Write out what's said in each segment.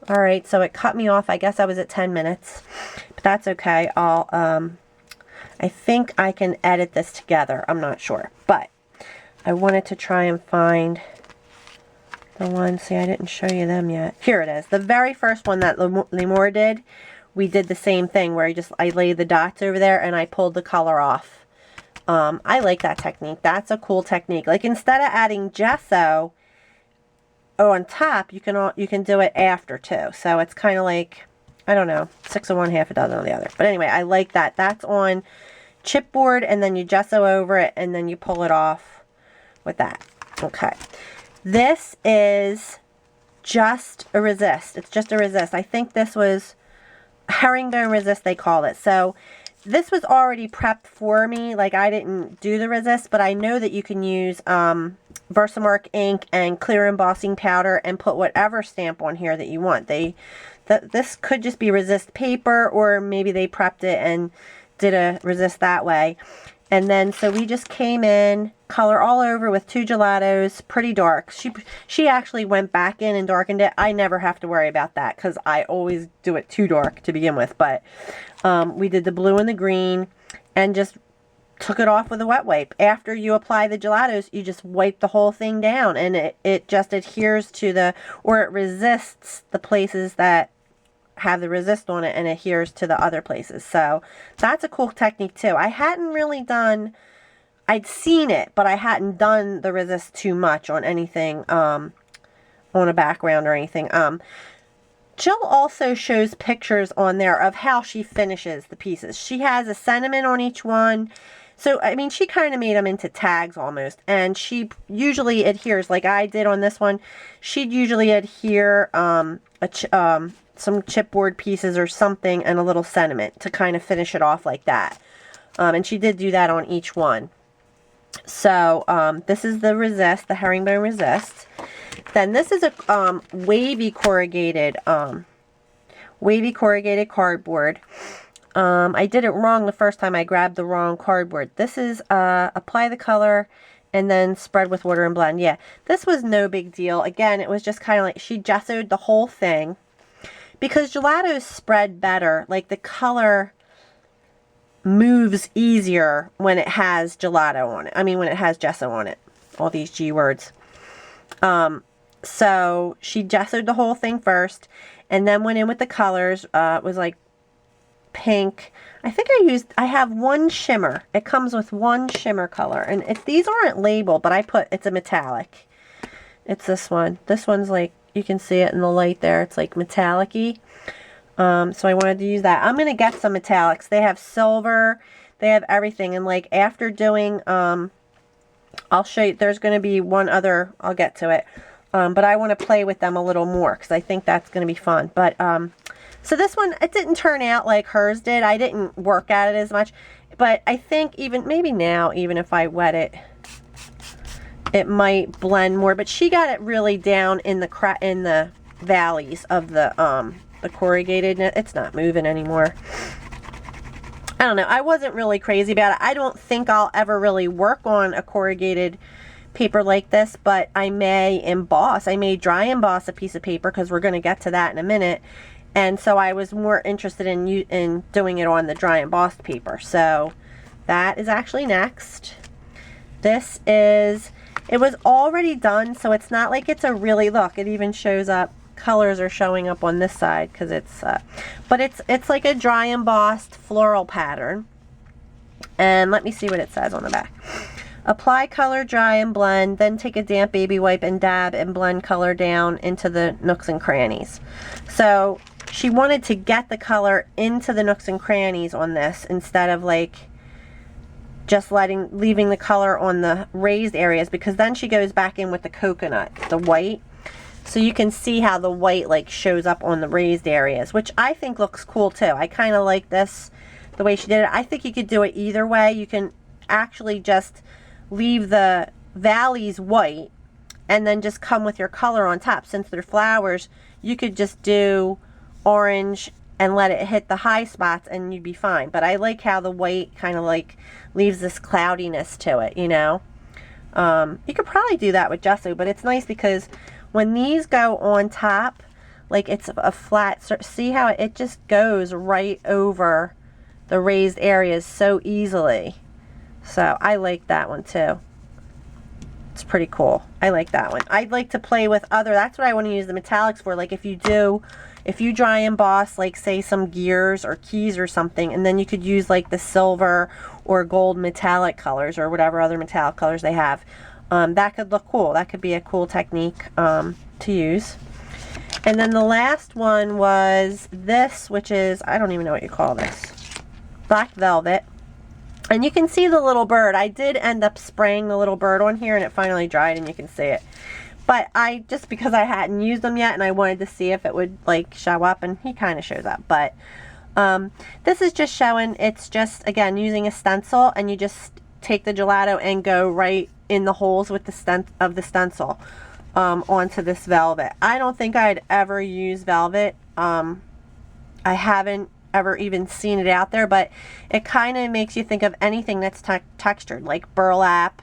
All right, so it cut me off. I guess I was at 10 minutes, but that's okay. I think I can edit this together. I'm not sure, but I wanted to try and find the one. See, I didn't show you them yet. Here it is. The very first one that Lemore did, we did the same thing where I laid the dots over there and I pulled the color off. I like that technique. That's a cool technique. Like, instead of adding gesso on top, you can do it after too. So it's kind of like, I don't know, 6 of one, half a dozen of the other. But anyway, I like that. That's on chipboard, and then you gesso over it, and then you pull it off with that. Okay. This is just a resist. It's just a resist. I think this was herringbone resist, they call it. So this was already prepped for me. Like, I didn't do the resist, but I know that you can use Versamark ink and clear embossing powder and put whatever stamp on here that you want. This could just be resist paper, or maybe they prepped it and did a resist that way. And then, so we just came in, color all over with 2 gelatos, pretty dark. She actually went back in and darkened it. I never have to worry about that because I always do it too dark to begin with. But we did the blue and the green and just took it off with a wet wipe. After you apply the gelatos, you just wipe the whole thing down, and it just adheres to or it resists the places that have the resist on it and adheres to the other places. So that's a cool technique too. I hadn't really done, I'd seen it, but I hadn't done the resist too much on anything, on a background or anything. Jill also shows pictures on there of how she finishes the pieces. She has a sentiment on each one. So, I mean, she kind of made them into tags almost. And she usually adheres, like I did on this one, she'd usually adhere some chipboard pieces or something and a little sentiment to kind of finish it off like that. And she did do that on each one. So, this is the resist, the herringbone resist. Then this is a wavy corrugated cardboard. I did it wrong the first time. I grabbed the wrong cardboard. This is apply the color and then spread with water and blend. Yeah, this was no big deal. Again, it was just kind of like she gessoed the whole thing because gelatos spread better. Like, the color moves easier when it has gelato on it. I mean, when it has gesso on it. All these G words. So she gessoed the whole thing first and then went in with the colors. It was like pink. I think I have one shimmer. It comes with one shimmer color, and these aren't labeled, but it's a metallic. It's this one. This one's like, you can see it in the light there. It's like metallic-y. So I wanted to use that. I'm going to get some metallics. They have silver. They have everything. And like after doing, I'll show you, there's going to be one other, I'll get to it. But I want to play with them a little more because I think that's going to be fun. But, so this one, it didn't turn out like hers did. I didn't work at it as much. But I think maybe now, even if I wet it, it might blend more. But she got it really down in the valleys of the corrugated. It's not moving anymore. I don't know. I wasn't really crazy about it. I don't think I'll ever really work on a corrugated paper like this, but I may emboss. I may dry emboss a piece of paper because we're going to get to that in a minute. And so I was more interested in doing it on the dry embossed paper. So that is actually next. This is, it was already done, so it's not like it's a really, look, it even shows up, colors are showing up on this side because it's, but it's like a dry embossed floral pattern. And let me see what it says on the back. Apply color, dry, and blend, then take a damp baby wipe and dab and blend color down into the nooks and crannies. So she wanted to get the color into the nooks and crannies on this instead of like just leaving the color on the raised areas, because then she goes back in with the coconut, the white. So you can see how the white like shows up on the raised areas, which I think looks cool too. I kind of like this, the way she did it. I think you could do it either way. You can actually just leave the valleys white and then just come with your color on top. Since they're flowers, you could just do orange and let it hit the high spots and you'd be fine. But I like how the white kind of like leaves this cloudiness to it, you know. You could probably do that with gesso, but it's nice because when these go on top, like it's a flat, see how it just goes right over the raised areas so easily. So I like that one too. It's pretty cool. I like that one. I'd like to play with other, that's what I want to use the metallics for. Like if you dry emboss, like say some gears or keys or something, and then you could use like the silver or gold metallic colors or whatever other metallic colors they have. That could look cool. That could be a cool technique to use. And then the last one was this, which is, I don't even know what you call this. Black velvet. And you can see the little bird. I did end up spraying the little bird on here and it finally dried and you can see it. But just because I hadn't used them yet and I wanted to see if it would like show up, and he kind of shows up. But this is just showing, it's just, again, using a stencil, and you just take the gelato and go right in the holes with the stencil onto this velvet. I don't think I'd ever use velvet. I haven't ever even seen it out there, but it kind of makes you think of anything that's textured, like burlap,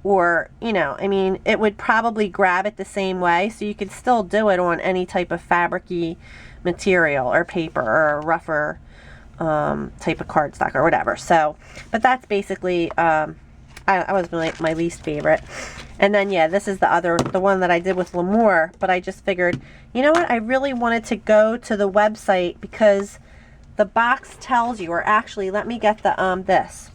or, you know, I mean, it would probably grab it the same way, so you could still do it on any type of fabric-y material or paper or a rougher type of cardstock or whatever. So, but that's basically, I was my least favorite. And then, yeah, this is the one that I did with L'Amour, but I just figured, you know what, I really wanted to go to the website because the box tells you, or actually, let me get the, this.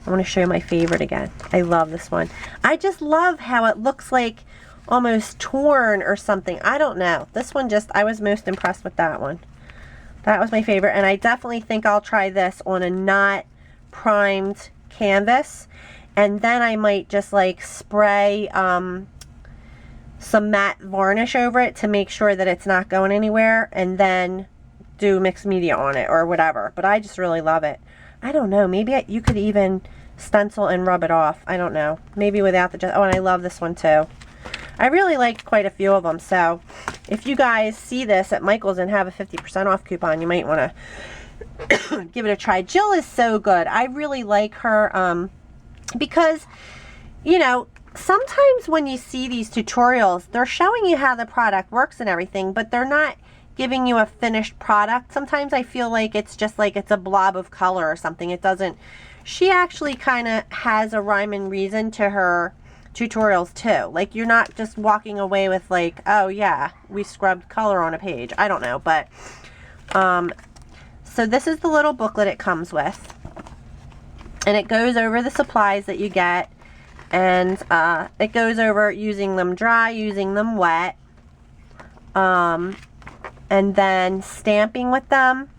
I want to show you my favorite again. I love this one. I just love how it looks like almost torn or something. I don't know. This one just, I was most impressed with that one. That was my favorite, and I definitely think I'll try this on a not primed canvas, and then I might just like spray some matte varnish over it to make sure that it's not going anywhere, and then do mixed media on it or whatever. But I just really love it. I don't know, maybe you could even stencil and rub it off. I don't know. Maybe without the, oh, and I love this one too. I really liked quite a few of them, so if you guys see this at Michael's and have a 50% off coupon, you might want to give it a try. Jill is so good. I really like her because, you know, sometimes when you see these tutorials, they're showing you how the product works and everything, but they're not giving you a finished product. Sometimes I feel like it's just like it's a blob of color or something. It doesn't, she actually kind of has a rhyme and reason to her tutorials too. Like you're not just walking away with like, oh yeah, we scrubbed color on a page. I don't know, but so this is the little booklet it comes with, and it goes over the supplies that you get, and it goes over using them dry, using them wet, and then stamping with them,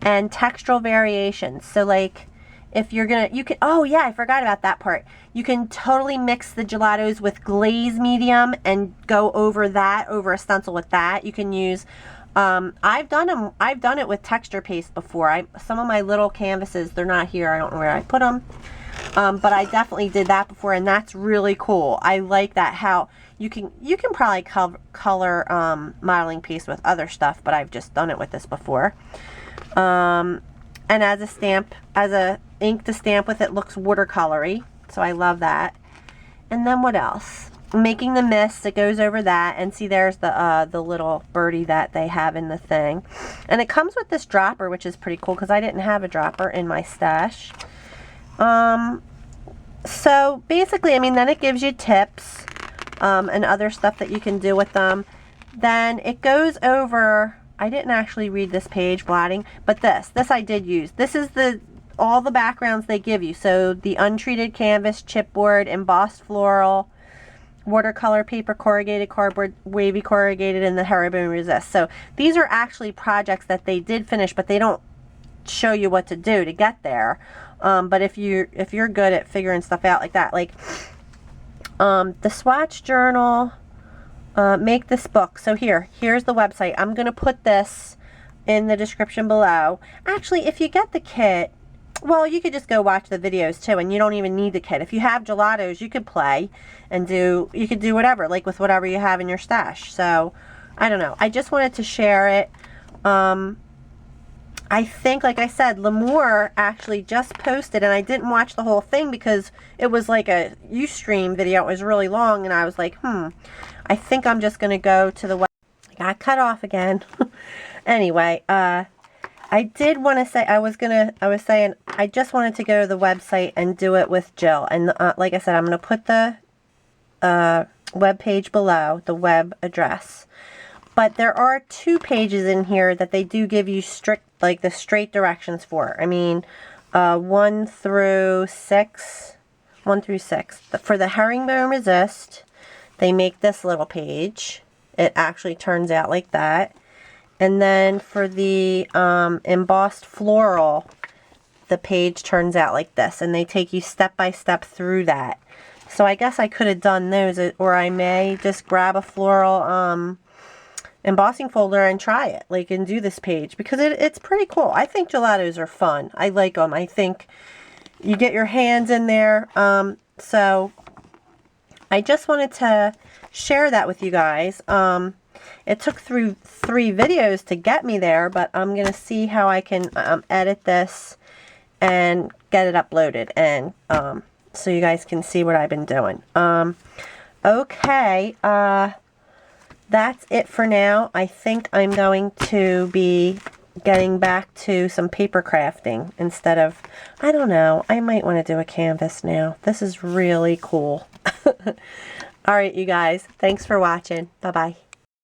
and textural variations. So like if you're gonna, you can, oh yeah, I forgot about that part. You can totally mix the gelatos with glaze medium and go over that, over a stencil with that. You can use, I've done it with texture paste before. Some of my little canvases, they're not here. I don't know where I put them. But I definitely did that before, and that's really cool. I like that, how you can probably color modeling paste with other stuff, but I've just done it with this before. And as a stamp, as a ink to stamp with, it looks watercolory, so I love that. And then what else? Making the mist, it goes over that, and see there's the little birdie that they have in the thing. And it comes with this dropper, which is pretty cool because I didn't have a dropper in my stash. So basically, I mean, then it gives you tips and other stuff that you can do with them. Then it goes over, I didn't actually read this page, blotting, but this I did use. This is all the backgrounds they give you. So the untreated canvas, chipboard, embossed floral, watercolor paper, corrugated cardboard, wavy corrugated, and the herringbone resist. So these are actually projects that they did finish, but they don't show you what to do to get there. But if you're good at figuring stuff out like that, like the swatch journal, make this book. So here's the website. I'm gonna put this in the description below. Actually, if you get the kit, well, you could just go watch the videos too, and you don't even need the kit. If you have gelatos, you could play and you could do whatever, like with whatever you have in your stash. So I don't know, I just wanted to share it. I think, like I said, L'Amour actually just posted, and I didn't watch the whole thing because it was like a Ustream video. It was really long, and I was like, I think I'm just going to go to the web. I got cut off again. Anyway, I did want to say, I was saying, I just wanted to go to the website and do it with Jill. And like I said, I'm going to put the web page below, the web address. But there are 2 pages in here that they do give you the straight directions for. I mean, 1 through 6. For the herringbone resist, they make this little page. It actually turns out like that. And then for the embossed floral, the page turns out like this. And they take you step by step through that. So I guess I could have done those, or I may just grab a floral embossing folder and try it, and do this page, because it's pretty cool. I think gelatos are fun. I like them. I think you get your hands in there. So I just wanted to share that with you guys. It took through 3 videos to get me there, but I'm going to see how I can edit this and get it uploaded, and so you guys can see what I've been doing. Okay, that's it for now. I think I'm going to be getting back to some paper crafting instead of, I don't know, I might want to do a canvas now. This is really cool. Alright, you guys, thanks for watching. Bye-bye.